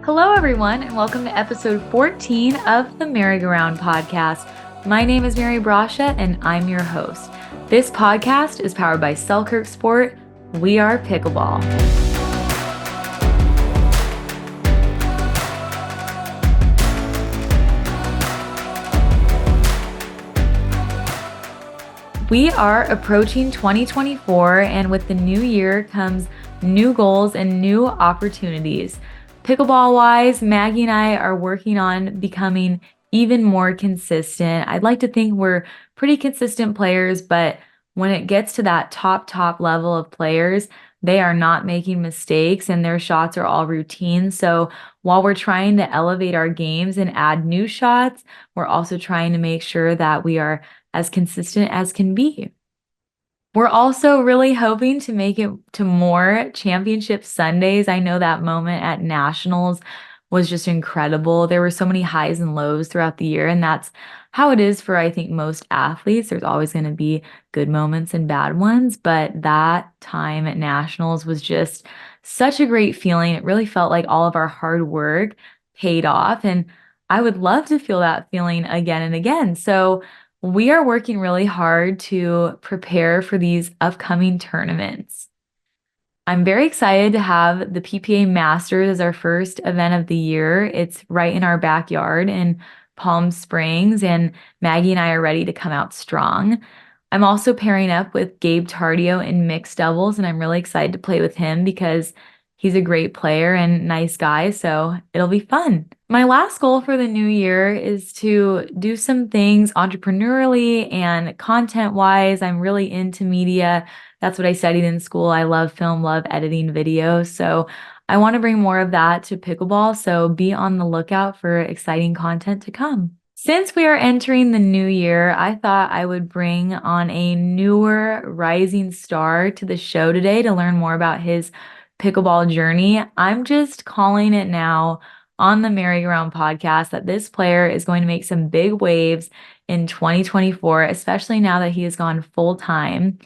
Hello, everyone, and welcome to episode 14 of the MaryGoRound Podcast. My name is Mary Brasha, and I'm your host. This podcast is powered by Selkirk Sport. We are Pickleball. We are approaching 2024, and with the new year comes new goals and new opportunities. Pickleball-wise, Maggie and I are working on becoming even more consistent. I'd like to think we're pretty consistent players, but when it gets to that top level of players, they are not making mistakes and their shots are all routine. So while we're trying to elevate our games and add new shots, we're also trying to make sure that we are as consistent as can be. We're also really hoping to make it to more championship Sundays. I know that moment at Nationals was just incredible. There were so many highs and lows throughout the year, and that's how it is for, I think, most athletes. There's always going to be good moments and bad ones, but that time at Nationals was just such a great feeling. It really felt like all of our hard work paid off, and I would love to feel that feeling again and again. So we are working really hard to prepare for these upcoming tournaments. I'm very excited to have the PPA Masters as our first event of the year. It's right in our backyard in Palm Springs, and Maggie and I are ready to come out strong. I'm also pairing up with Gabe Tardio in mixed doubles, and I'm really excited to play with him because he's a great player and nice guy, so it'll be fun. My last goal for the new year is to do some things entrepreneurially and content-wise. I'm really into media. That's what I studied in school. I love film, love editing videos. So I want to bring more of that to pickleball. So be on the lookout for exciting content to come. Since we are entering the new year, I thought I would bring on a newer rising star to the show today to learn more about his pickleball journey. I'm just calling it now on the MaryGoRound podcast that this player is going to make some big waves in 2024, especially now that he has gone full time.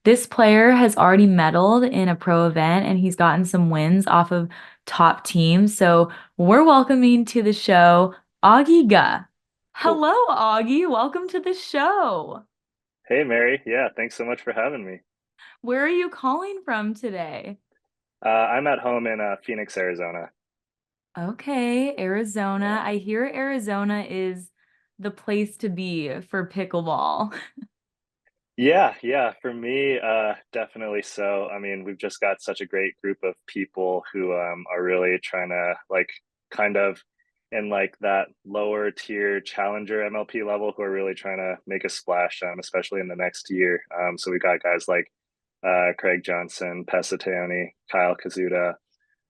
This player has already medaled in a pro event and he's gotten some wins off of top teams. So we're welcoming to the show Augie Ge. Hello, Augie. Welcome to the show. Hey, Mary. Yeah, thanks so much for having me. Where are you calling from today? I'm at home in Phoenix, Arizona. Okay, Arizona. Yeah. I hear Arizona is the place to be for pickleball. Yeah. For me, definitely so. I mean, we've just got such a great group of people who are really trying to kind of in that lower tier challenger MLP level who are really trying to make a splash, especially in the next year. So we got guys like Craig Johnson, Pesatoni, Kyle Kazuda,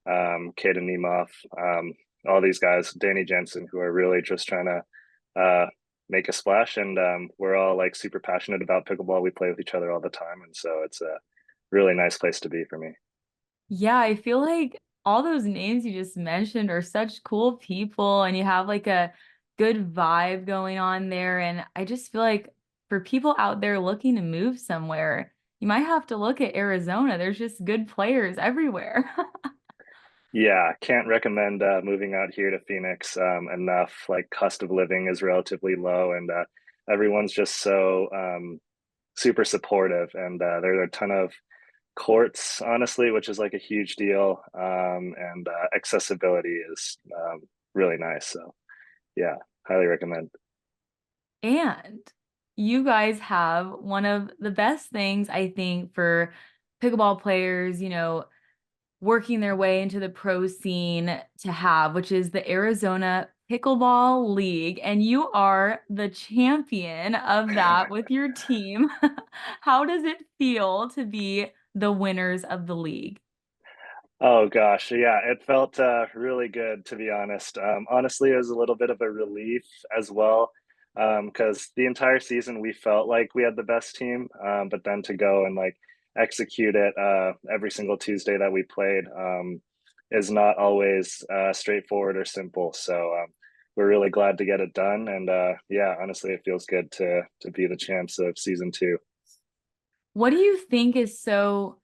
Kaden Nemeth, all these guys, Danny Jensen, who are really just trying to make a splash. And we're all super passionate about pickleball. We play with each other all the time. And so it's a really nice place to be for me. Yeah, I feel like all those names you just mentioned are such cool people and you have like a good vibe going on there. And I just feel like for people out there looking to move somewhere, you might have to look at Arizona. There's just good players everywhere. Yeah, can't recommend moving out here to Phoenix enough. Cost of living is relatively low, and everyone's just so super supportive. And there are a ton of courts, honestly, which is a huge deal. And accessibility is really nice. So yeah, highly recommend. And you guys have one of the best things, I think, for pickleball players, working their way into the pro scene to have, which is the Arizona Pickleball League. And you are the champion of that with your team. How does it feel to be the winners of the league? Oh gosh, yeah, it felt really good to be honest. Honestly, it was a little bit of a relief as well, because the entire season we felt like we had the best team, but then to go and execute it every single Tuesday that we played is not always straightforward or simple. So we're really glad to get it done, and yeah, honestly, it feels good to be the champs of season two. What do you think is so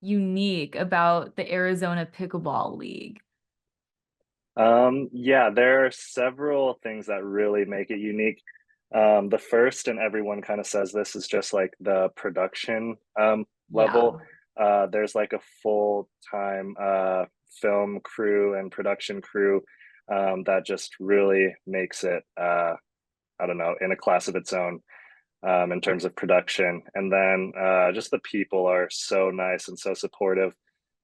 unique about the Arizona Pickleball League? Yeah, there are several things that really make it unique. The first, and everyone kind of says this, is just like the production level. Yeah. There's like a full-time film crew and production crew that just really makes it, I don't know, in a class of its own in terms of production. And then just the people are so nice and so supportive.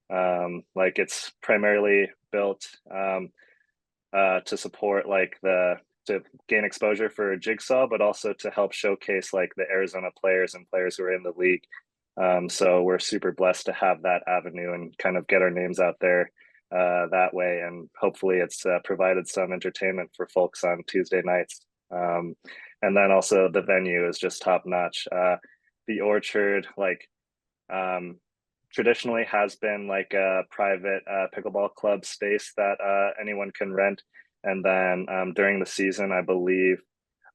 Like it's primarily built. To support like the to gain exposure for Jigsaw, but also to help showcase like the Arizona players and players who are in the league. So we're super blessed to have that avenue and kind of get our names out there that way. And hopefully it's provided some entertainment for folks on Tuesday nights. And then also the venue is just top notch. The Orchard, like um, traditionally has been like a private pickleball club space that anyone can rent. And then during the season, I believe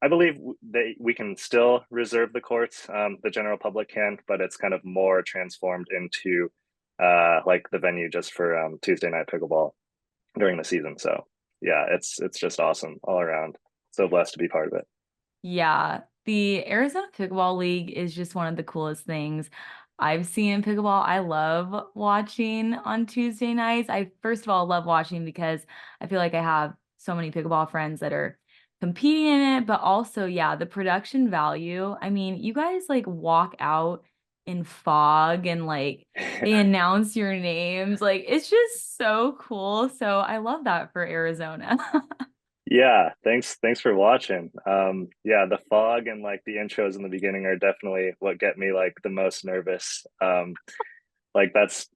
that we can still reserve the courts. The general public can, but it's kind of more transformed into like the venue just for Tuesday night pickleball during the season. So yeah, it's just awesome all around. So blessed to be part of it. Yeah, the Arizona Pickleball League is just one of the coolest things I've seen in pickleball. I love watching on Tuesday nights. I first of all love watching because I feel like I have so many pickleball friends that are competing in it, but also, yeah, the production value. I mean, you guys like walk out in fog and like they announce your names. Like it's just so cool. So I love that for Arizona. Yeah, thanks for watching. Yeah, the fog and like the intros in the beginning are definitely what get me like the most nervous. Like that's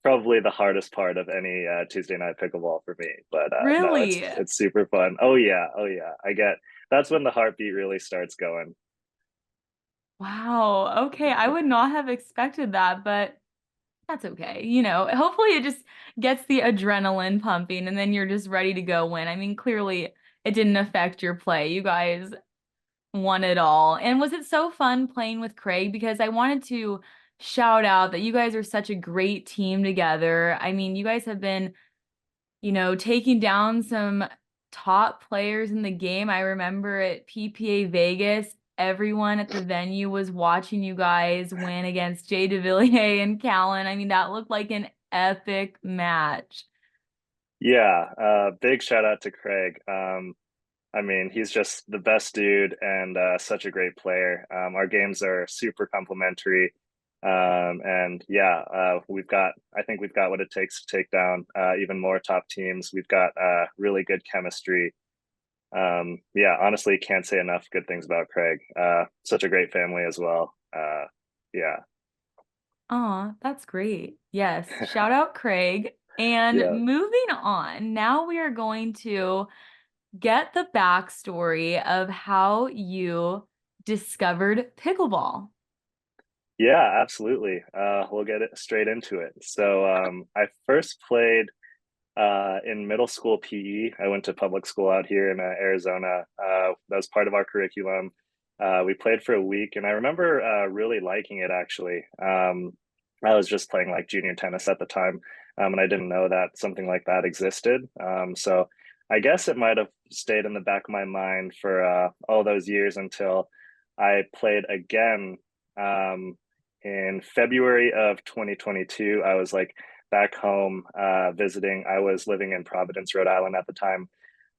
probably the hardest part of any Tuesday night pickleball for me. But no, it's Really? it's super fun. Oh yeah, oh yeah. I get that's when the heartbeat really starts going. Wow. Okay. I would not have expected that, but that's okay. Hopefully it just gets the adrenaline pumping and then you're just ready to go win. I mean, clearly it didn't affect your play. You guys won it all. And was it so fun playing with Craig? Because I wanted to shout out that you guys are such a great team together. I mean, you guys have been taking down some top players in the game. I remember at PPA Vegas, everyone at the venue was watching you guys win against Jay DeVilliers and Callan. I mean, that looked like an epic match. Yeah, big shout out to Craig. I mean, he's just the best dude and such a great player. Our games are super complementary. And yeah, I think we've got what it takes to take down even more top teams. We've got really good chemistry. Yeah, honestly, can't say enough good things about Craig. Such a great family as well. Yeah, Aw, that's great. Yes, shout out Craig. And yeah. moving on, now we are going to get the backstory of how you discovered pickleball. Yeah, absolutely. We'll get it straight into it. So I first played in middle school PE. I went to public school out here in Arizona. That was part of our curriculum. We played for a week, and I remember really liking it actually. I was just playing like junior tennis at the time, and I didn't know that something like that existed. So I guess it might have stayed in the back of my mind for all those years until I played again in February of 2022. I was like back home visiting. I was living in Providence, Rhode Island at the time.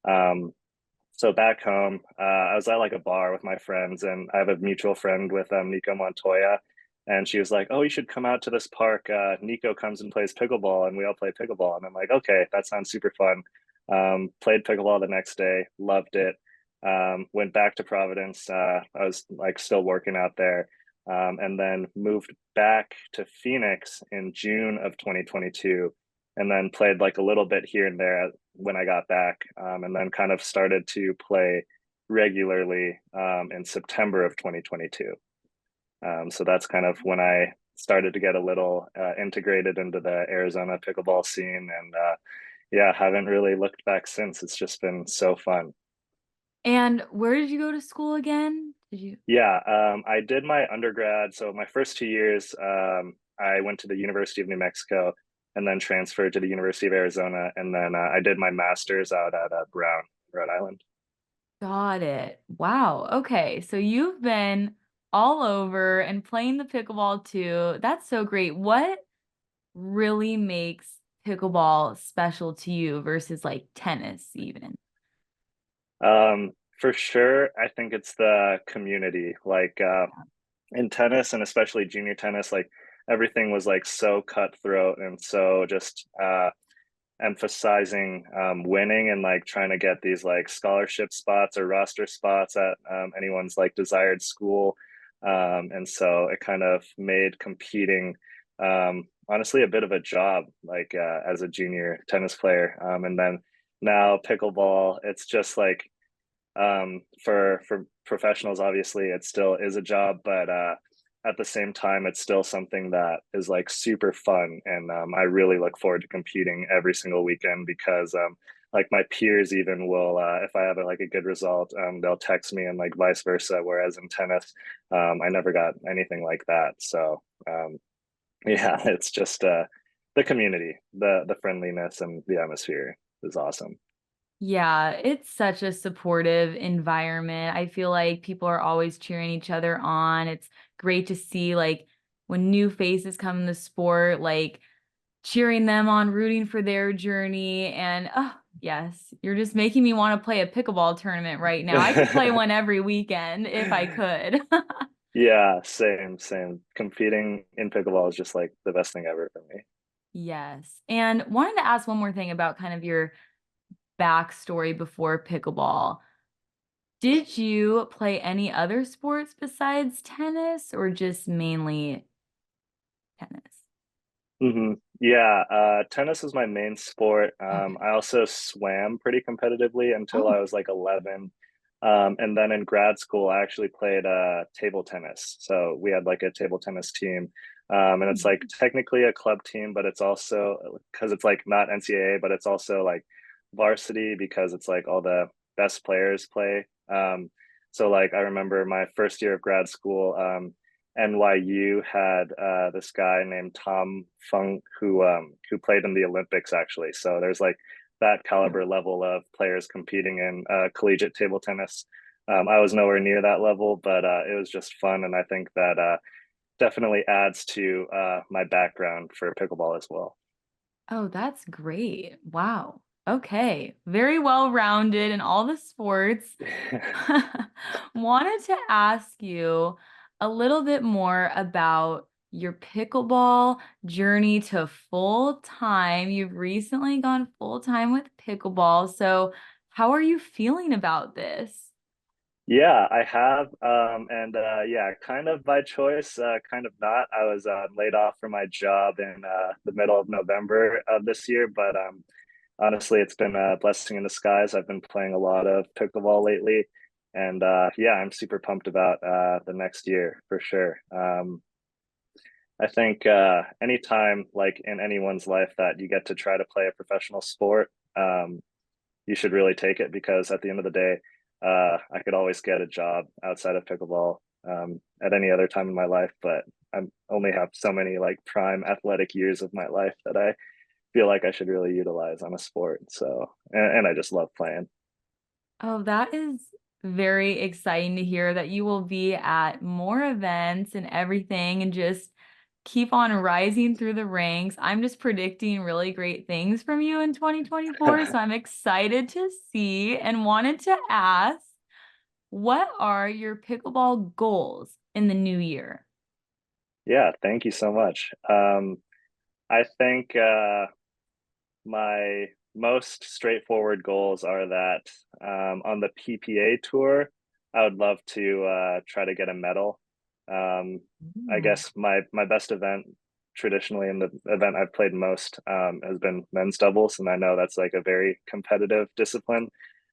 Um, so back home, I was at like a bar with my friends, and I have a mutual friend with Nico Montoya. And she was like, "Oh, you should come out to this park. Nico comes and plays pickleball, and we all play pickleball." And I'm like, "Okay, that sounds super fun." Played pickleball the next day, loved it. Went back to Providence. I was like still working out there, and then moved back to Phoenix in June of 2022, and then played like a little bit here and there when I got back, and then kind of started to play regularly in September of 2022. So that's kind of when I started to get a little integrated into the Arizona pickleball scene, and yeah, haven't really looked back since. It's just been so fun. And where did you go to school again? Did you? Yeah, I did my undergrad. So my first 2 years, I went to the University of New Mexico, and then transferred to the University of Arizona. And then I did my master's out at Brown, Rhode Island. Got it. Wow. Okay. So you've been all over and playing the pickleball too. That's so great. What really makes pickleball special to you versus like tennis even? For sure, I think it's the community. Like in tennis and especially junior tennis, like everything was like so cutthroat and so just emphasizing winning and like trying to get these like scholarship spots or roster spots at anyone's like desired school. And so it kind of made competing honestly a bit of a job, like as a junior tennis player. And then now pickleball, it's just like for professionals, obviously it still is a job, but at the same time it's still something that is like super fun, and I really look forward to competing every single weekend because like my peers even will if I have like a good result, they'll text me and like vice versa, whereas in tennis I never got anything like that. So yeah, it's just the community, the friendliness and the atmosphere is awesome. Yeah, it's such a supportive environment. I feel like people are always cheering each other on. It's great to see like when new faces come in the sport, like cheering them on, rooting for their journey. And oh, yes, you're just making me want to play a pickleball tournament right now. I could play one every weekend if I could. Yeah, same. Competing in pickleball is just like the best thing ever for me. Yes. And wanted to ask one more thing about kind of your backstory before pickleball. Did you play any other sports besides tennis or just mainly tennis? Yeah, tennis was my main sport. Okay. I also swam pretty competitively until Oh. I was like 11. And then in grad school, I actually played table tennis. So we had like a table tennis team. And it's like technically a club team, but it's also because it's like not NCAA, but it's also like varsity because it's like all the best players play. So like I remember my first year of grad school, NYU had this guy named Tom Funk who played in the Olympics actually. So there's like that caliber level of players competing in collegiate table tennis. I was nowhere near that level, but it was just fun, and I think that definitely adds to my background for pickleball as well. Oh, that's great. Wow. Okay. Very well rounded in all the sports. Wanted to ask you a little bit more about your pickleball journey to full time. You've recently gone full time with pickleball. So, how are you feeling about this? Yeah, I have. And yeah, kind of by choice, kind of not. I was laid off from my job in the middle of November of this year, but honestly, it's been a blessing in disguise. I've been playing a lot of pickleball lately, and yeah, I'm super pumped about the next year for sure. I think anytime, like in anyone's life, that you get to try to play a professional sport, you should really take it because at the end of the day, I could always get a job outside of pickleball at any other time in my life, but I only have so many like prime athletic years of my life that I feel like I should really utilize on a sport. So, and I just love playing. Oh, that is very exciting to hear that you will be at more events and everything and just keep on rising through the ranks. I'm just predicting really great things from you in 2024, so I'm excited to see and wanted to ask, what are your pickleball goals in the new year? Yeah, thank you so much. I think my most straightforward goals are that on the PPA tour, I would love to try to get a medal. Um, I Ooh. guess my best event traditionally, and the event I've played most has been men's doubles, and I know that's like a very competitive discipline.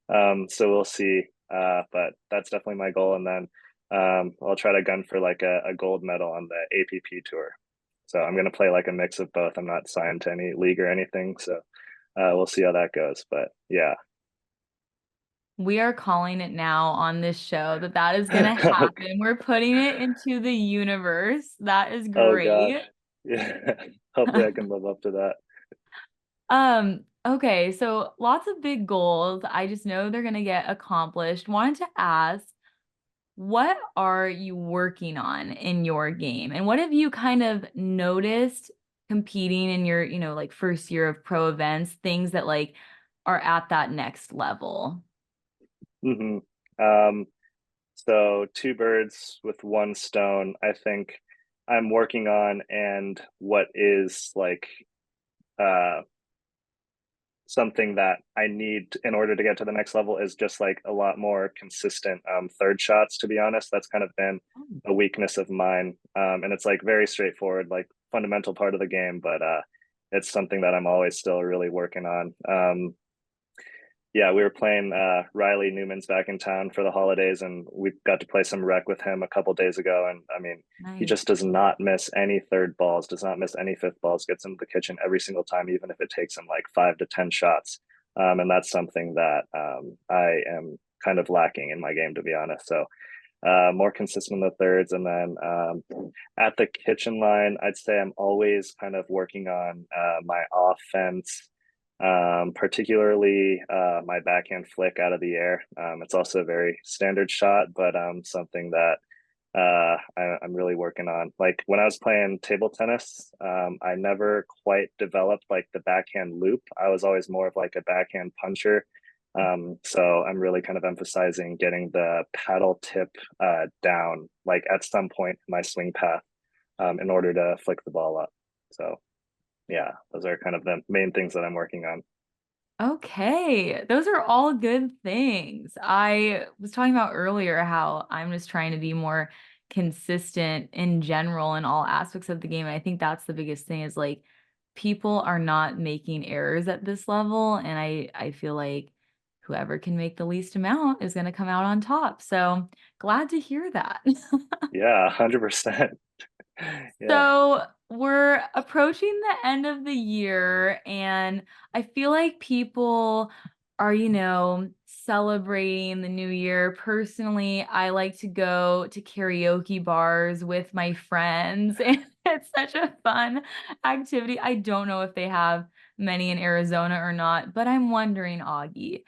So we'll see, but that's definitely my goal. And then I'll try to gun for like a gold medal on the APP tour. So I'm going to play like a mix of both. I'm not signed to any league or anything, so we'll see how that goes. But yeah. We are calling it now on this show that that is going to happen. We're putting it into the universe. That is Oh gosh. great. Yeah. Hopefully I can live up to that. Okay, so lots of big goals. I just know they're gonna get accomplished. Wanted to ask, what are you working on in your game? And what have you kind of noticed competing in your, like first year of pro events, things that like are at that next level? Hmm. Um, so two birds with one stone, I think I'm working on, and what is like uh something that I need in order to get to the next level is just like a lot more consistent third shots, to be honest. That's kind of been a weakness of mine. And it's like very straightforward, like fundamental part of the game, but it's something that I'm always still really working on. Yeah, we were playing Riley Newman's back in town for the holidays, and we got to play some rec with him a couple days ago. And I mean, he Nice. just does not miss any third balls, does not miss any fifth balls, gets into the kitchen every single time, even if it takes him like 5 to 10 shots. And that's something that I am kind of lacking in my game, to be honest. So more consistent in the thirds. And then at the kitchen line, I'd say I'm always kind of working on my offense, particularly my backhand flick out of the air. It's also a very standard shot, but something that I'm really working on. Like when I was playing table tennis, I never quite developed like the backhand loop. I was always more of like a backhand puncher. So I'm really kind of emphasizing getting the paddle tip down, like at some point in my swing path, in order to flick the ball up. So yeah, those are kind of the main things that I'm working on. Okay, those are all good things. I was talking about earlier how I'm just trying to be more consistent in general in all aspects of the game. And I think that's the biggest thing is like people are not making errors at this level. And I feel like whoever can make the least amount is going to come out on top. So glad to hear that. Yeah, 100%. Yeah. So we're approaching the end of the year, and I feel like people are, celebrating the new year. Personally, I like to go to karaoke bars with my friends, and it's such a fun activity. I don't know if they have many in Arizona or not, but I'm wondering, Augie,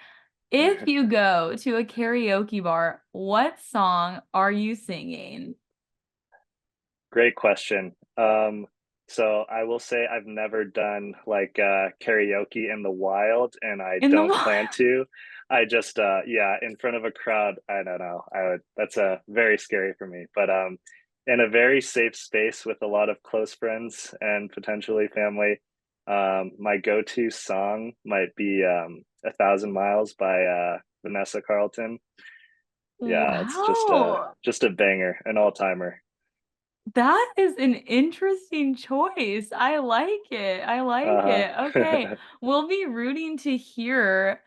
if you go to a karaoke bar, what song are you singing? Great question. So I will say I've never done like karaoke in the wild, and I In the don't wild. plan to. I just yeah, in front of a crowd, I don't know. I would that's very scary for me. But in a very safe space with a lot of close friends and potentially family, my go-to song might be "A Thousand Miles" by Vanessa Carlton. Yeah, it's Wow. just a banger, an all-timer. That is an interesting choice. I like it. I like Uh-huh. it. Okay. We'll be rooting to hear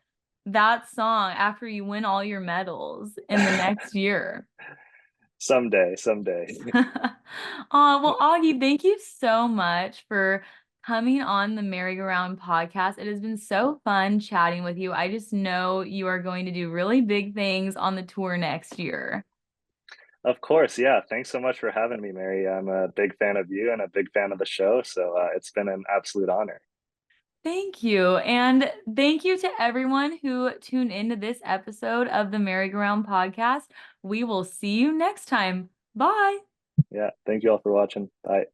that song after you win all your medals in the next year. Someday, someday. Well, Augie, thank you so much for coming on the Merry-Go-Round podcast. It has been so fun chatting with you. I just know you are going to do really big things on the tour next year. Of course, yeah. Thanks so much for having me, Mary. I'm a big fan of you and a big fan of the show, so it's been an absolute honor. Thank you. And thank you to everyone who tuned into this episode of the Merry-Go-Round podcast. We will see you next time. Bye. Yeah, thank you all for watching. Bye.